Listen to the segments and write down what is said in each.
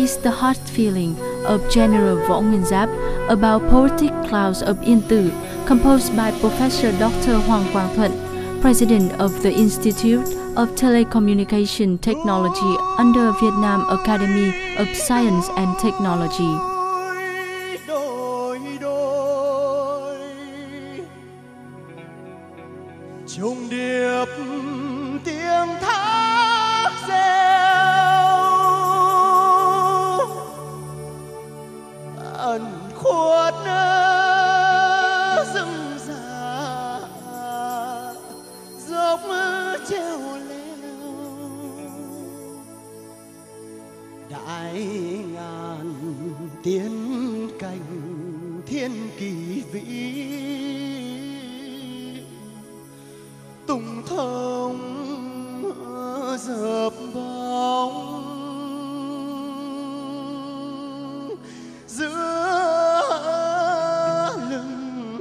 is the heart feeling of General Võ Nguyên Giáp about Poetic Clouds of Yên Tử, composed by Professor Dr. Hoàng Quang Thuận, President of the Institute of Telecommunication Technology under Vietnam Academy of Science and Technology. Trùng điệp tiếng thác reo ẩn khuất rừng già dốc treo leo đại ngàn tiếng cành thiên kỳ vĩ tung thông dợp bóng giữa lưng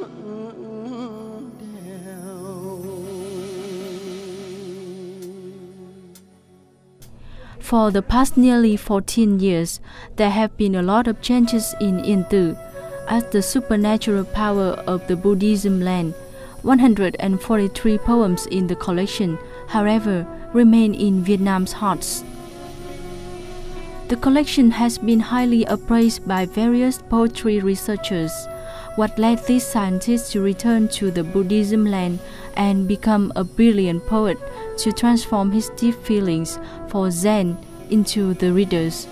đèo. For the past nearly 14 years, there have been a lot of changes in Yên Tử as the supernatural power of the Buddhism land. 143 poems in the collection, however, remain in Vietnam's hearts. The collection has been highly appraised by various poetry researchers. What led these scientists to return to the Buddhism land and become a brilliant poet to transform his deep feelings for Zen into the readers?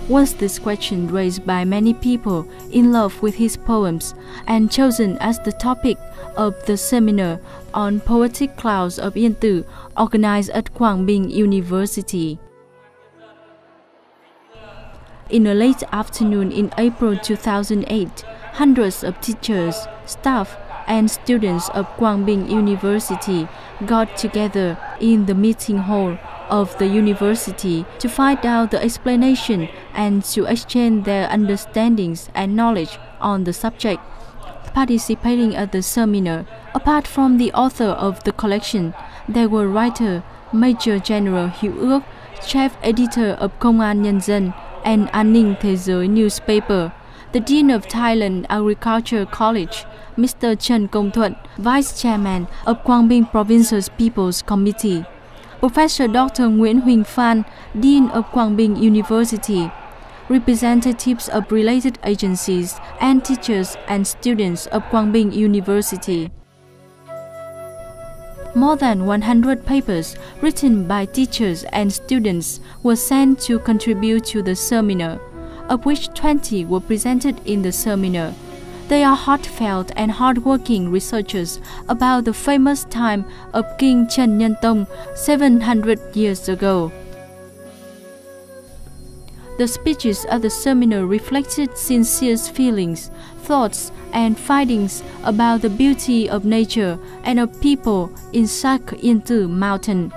Was this question raised by many people in love with his poems and chosen as the topic of the seminar on Poetic Clouds of Yên Tử organized at Quảng University. In a late afternoon in April 2008, hundreds of teachers, staff, and students of Quảng University got together in the meeting hall of the university to find out the explanation and to exchange their understandings and knowledge on the subject. Participating at the seminar, apart from the author of the collection, there were writer Major General Hữu Ước, chief editor of Công an Nhân dân and An ninh Thế giới newspaper, the Dean of Thailand Agriculture College, Mr. Trần Công Thuận, Vice Chairman of Quảng Bình Provincial People's Committee, Professor Dr. Nguyễn Huỳnh Phan, Dean of Quảng Bình University, representatives of related agencies, and teachers and students of Quảng Bình University. More than 100 papers written by teachers and students were sent to contribute to the seminar, of which 20 were presented in the seminar. They are heartfelt and hardworking researchers about the famous time of King Trần Nhân Tông 700 years ago. The speeches at the seminar reflected sincere feelings, thoughts, and findings about the beauty of nature and of people in Sac Yên Tử mountain.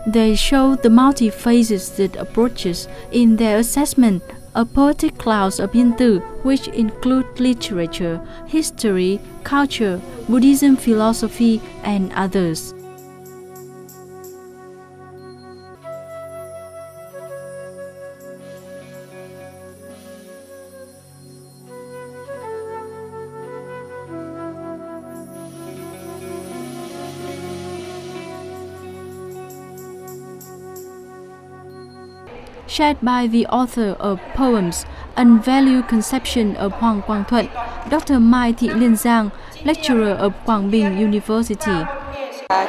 They show the multifaceted approaches in their assessment of Poetic Clouds of Yên Tử, which include literature, history, culture, Buddhism philosophy, and others. Shared by the author of poems Unvalued Conception of Hoàng Quang Thuận, Dr. Mai Thị Liên Giang, lecturer of Quảng Bình University.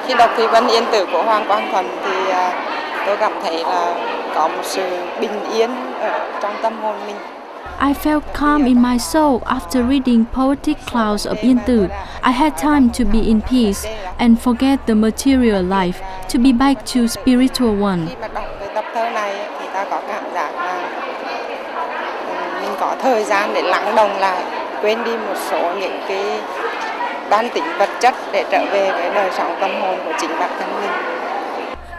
Khi đọc thi văn Yên Tử của Hoàng Quang Thuận thì tôi cảm thấy là có một sự bình yên ở trong tâm hồn mình. I felt calm in my soul after reading Poetic Clouds of Yên Tử. I had time to be in peace and forget the material life, to be back to spiritual one. Khi mà đọc cái tập thơ này thì ta có cảm giác là mình có thời gian để lắng động lại, quên đi một số những cái bản tính vật chất để trở về với đời sống tâm hồn của chính bản thân mình.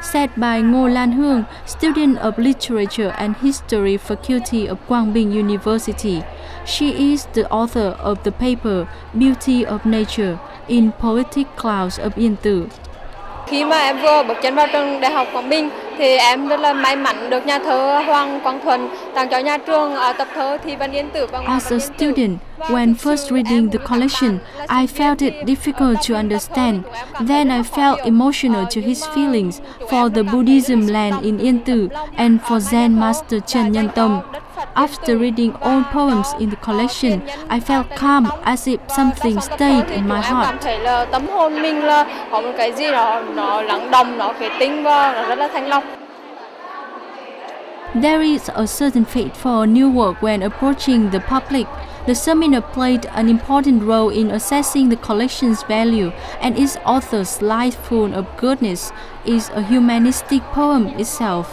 Said by Ngô Lan Hương, student of Literature and History Faculty of Quảng Bình University. She is the author of the paper Beauty of Nature in Poetic Clouds of Yên Tử. Khi mà em vừa bước chân vào trường Đại học Quảng Bình thì em rất là may mắn được nhà thơ Hoàng Quang Thuận tặng cho nhà trường tập thơ Thi văn Yên tử và As a student, when first reading the collection, I felt it difficult to understand. Then I felt emotional to his feelings for the Buddhism land in Yên Tử and for Zen Master Trần Nhân Tông. After reading all poems in the collection, I felt calm as if something stayed in my Em heart. cảm thấy là tâm hồn mình là có một cái gì đó nó lắng động, nó khế tinh và nó rất là thanh lọc. There is a certain fate for a new work when approaching the public. The seminar played an important role in assessing the collection's value, and its author's life full of goodness is a humanistic poem itself.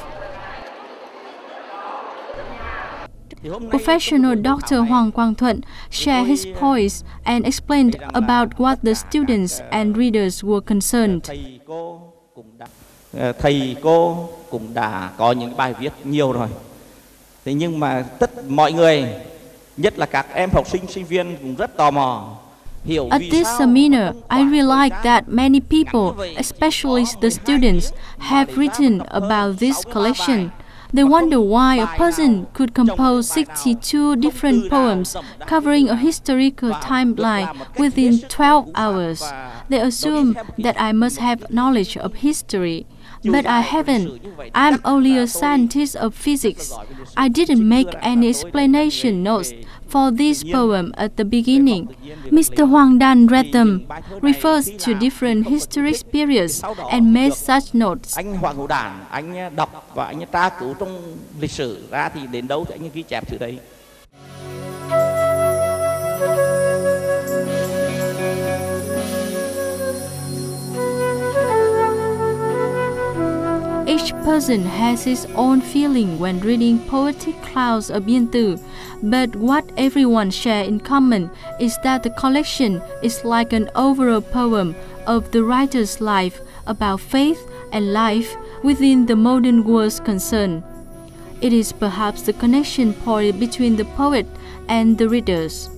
Professional Dr. Hoàng Quang Thuận shared his points and explained about what the students and readers were concerned. Thầy cô cũng đã có những bài viết nhiều rồi. Thế nhưng mà mọi người, nhất là các em học sinh, sinh viên cũng rất tò mò. At this seminar, I realized that many people, especially the students, have written about this collection. They wonder why a person could compose 62 different poems covering a historical timeline within 12 hours. They assume that I must have knowledge of history. But I haven't. I'm only a scientist of physics. I didn't make any explanation notes for this poem at the beginning. Mr. Hoàng Dan read them, refers to different historic periods, and made such notes. Anh Hoàng Dan, anh đọc và anh tra cứu trong lịch sử ra thì đến đâu thì anh ghi chép từ đấy. Each person has his own feeling when reading Poetic Clouds of Yên Tử, but what everyone share in common is that the collection is like an overall poem of the writer's life about faith and life within the modern world's concern. It is perhaps the connection point between the poet and the readers.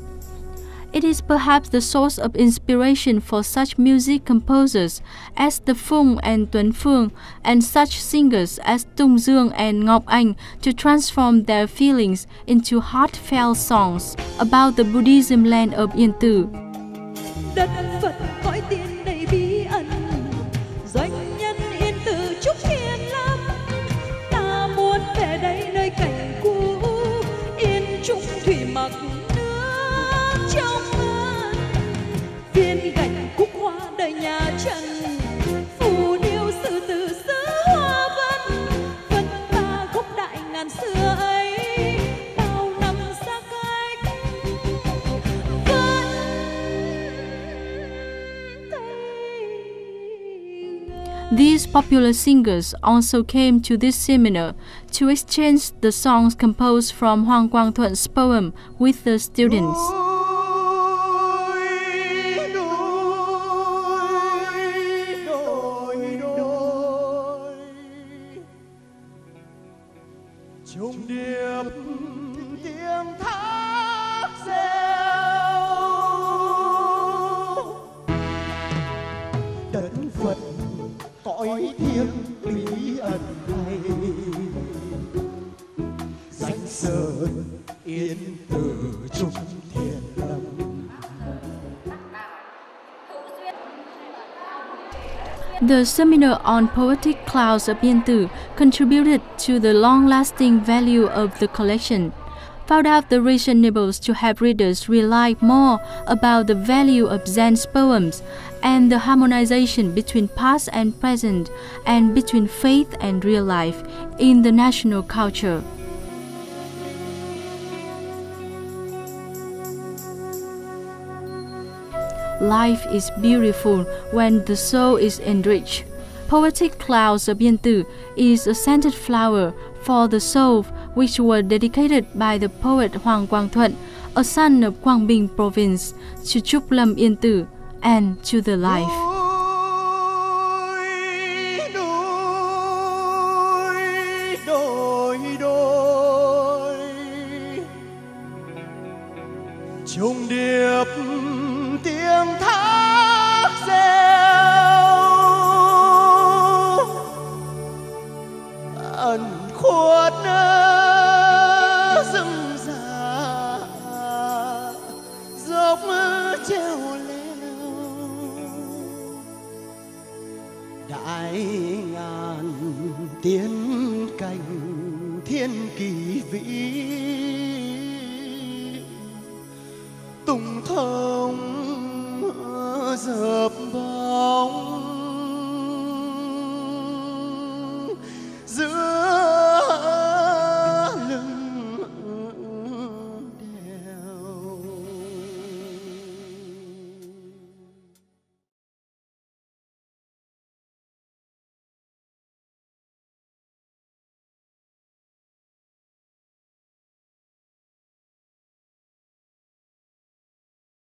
It is perhaps the source of inspiration for such music composers as the Phung and Tuấn Phương, and such singers as Tung Dương and Ngọc Anh to transform their feelings into heartfelt songs about the Buddhism land of Yên Tử. Đất Phật cõi tiên đầy bí ẩn, doanh nhân Yên Tử chúc hiền lắm. Ta muốn về đây nơi cảnh cũ, yên trung thủy mặc nước trong ngân. Viên gạch cúc hoa đời nhà Trần, phù điêu sư tử xứ hoa vân. Vân ta gốc đại ngàn xưa ấy, bao năm xa cách. These popular singers also came to this seminar to exchange the songs composed from Hoàng Quang Thuận poem with the students. Trùng điệp tiếng thác reo, đất Phật cõi thiêng bí ẩn này, danh sơn Yên Tử trung thiền lâm. The seminar on Poetic Clouds of Yên Tử contributed to the long-lasting value of the collection, found out the reasonables to have readers rely more about the value of Zen's poems and the harmonization between past and present and between faith and real life in the national culture. Life is beautiful when the soul is enriched. Poetic Clouds of Yên Tử is a scented flower for the soul which were dedicated by the poet Hoàng Quang Thuận, a son of Quảng Bình province, to Trúc Lâm Yên Tử and to the life. Trùng điệp tiếng thác reo, đại ngàn tiên cảnh thiên kỳ vĩ, tùng thông dợp